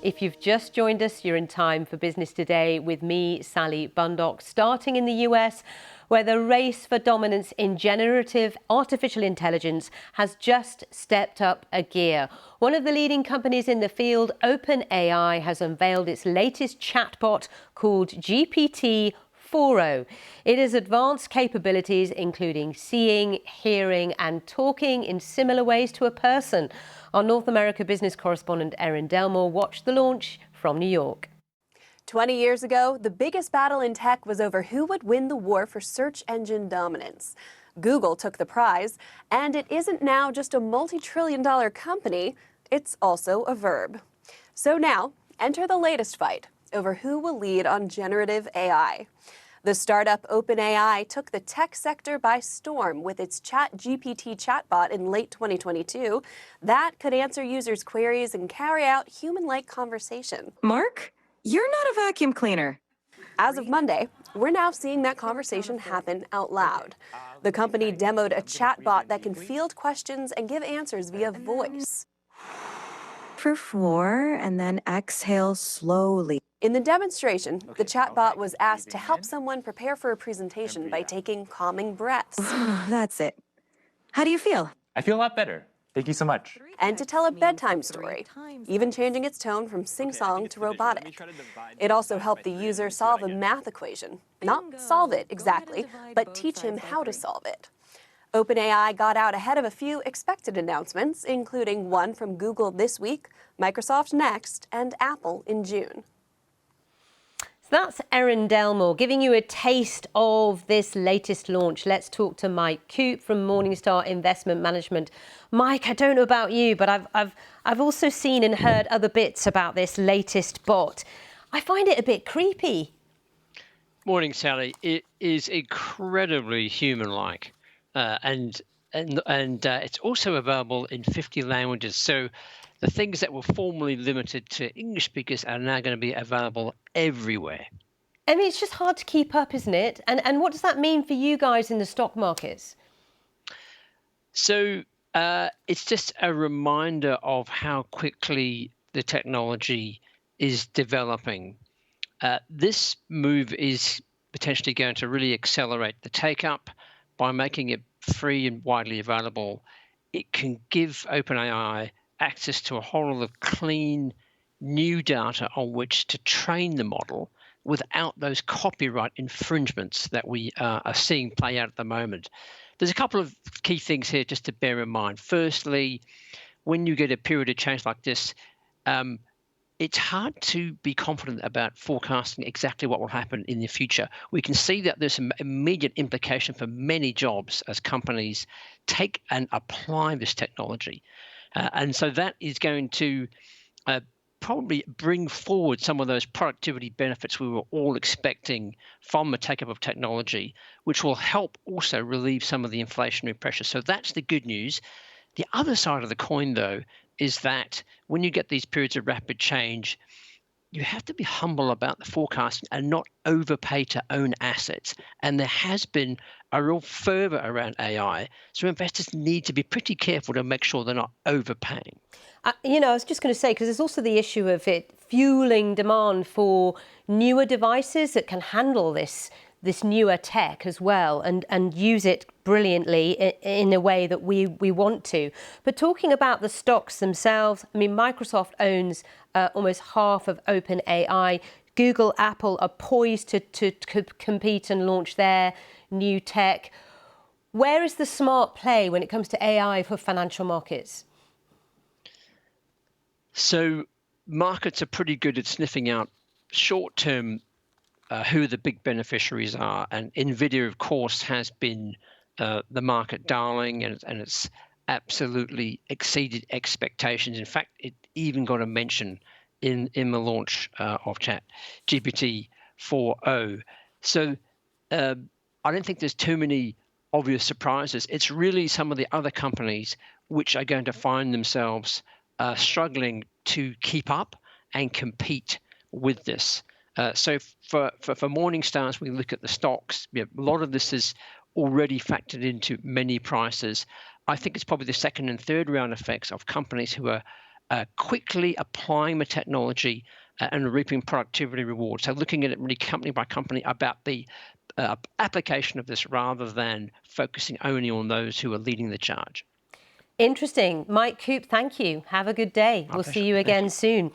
If you've just joined us, you're in time for Business Today with me, Sally Bundock, starting in the US, where the race for dominance in generative artificial intelligence has just stepped up a gear. One of the leading companies in the field, OpenAI, has unveiled its latest chatbot called GPT-4o. It has advanced capabilities including seeing, hearing and talking in similar ways to a person. Our North America business correspondent Erin Delmore watched the launch from New York. 20 years ago, the biggest battle in tech was over who would win the war for search engine dominance. Google took the prize, and it isn't now just a multi-trillion-dollar company, it's also a verb. So now, enter the latest fight over who will lead on generative AI. The startup OpenAI took the tech sector by storm with its Chat-GPT chatbot in late 2022 that could answer users' queries and carry out human-like conversation. Mark, you're not a vacuum cleaner. As of Monday, we're now seeing that conversation happen out loud. The company demoed a chatbot that can field questions and give answers via voice. For 4, and then exhale slowly. In the demonstration, the chatbot was asked to help someone prepare for a presentation by taking calming breaths. That's it. How do you feel? I feel a lot better. Thank you so much. And to tell a bedtime story, even changing its tone from sing-song to robotic. It also helped the user solve a math equation. Not solve it exactly, but teach him how to solve it. OpenAI got out ahead of a few expected announcements, including one from Google this week, Microsoft next, and Apple in June. So that's Erin Delmore giving you a taste of this latest launch. Let's talk to Mike Coop from Morningstar Investment Management. Mike, I don't know about you, but I've also seen and heard other bits about this latest bot. I find it a bit creepy. Morning, Sally. It is incredibly human-like, and it's also available in 50 languages. So the things that were formerly limited to English speakers are now going to be available everywhere. I mean, it's just hard to keep up, isn't it? And what does that mean for you guys in the stock markets? So it's just a reminder of how quickly the technology is developing. This move is potentially going to really accelerate the take-up by making it free and widely available. It can give OpenAI access to a whole lot of clean, new data on which to train the model without those copyright infringements that we are seeing play out at the moment. There's a couple of key things here just to bear in mind. Firstly, when you get a period of change like this, it's hard to be confident about forecasting exactly what will happen in the future. We can see that there's some immediate implication for many jobs as companies take and apply this technology. And so that is going to probably bring forward some of those productivity benefits we were all expecting from the take-up of technology, which will help also relieve some of the inflationary pressure. So that's the good news. The other side of the coin, though, is that when you get these periods of rapid change, you have to be humble about the forecasting and not overpay to own assets. And there has been a real fervor around AI. So investors need to be pretty careful to make sure they're not overpaying. I was just going to say, because there's also the issue of it fueling demand for newer devices that can handle this newer tech as well and use it brilliantly in a way that we want to. But talking about the stocks themselves, I mean, Microsoft owns almost half of OpenAI. Google, Apple are poised to compete and launch their new tech. Where is the smart play when it comes to AI for financial markets? So markets are pretty good at sniffing out short-term who the big beneficiaries are. And NVIDIA, of course, has been the market darling, and it's absolutely exceeded expectations. In fact, it even got a mention in the launch of Chat-GPT 4o. So I don't think there's too many obvious surprises. It's really some of the other companies which are going to find themselves struggling to keep up and compete with this. So for Morningstar, we look at the stocks. A lot of this is already factored into many prices. I think it's probably the second and third round effects of companies who are quickly applying the technology and reaping productivity rewards. So looking at it really company by company about the application of this rather than focusing only on those who are leading the charge. Interesting. Mike Coop, thank you. Have a good day. We'll see you again soon.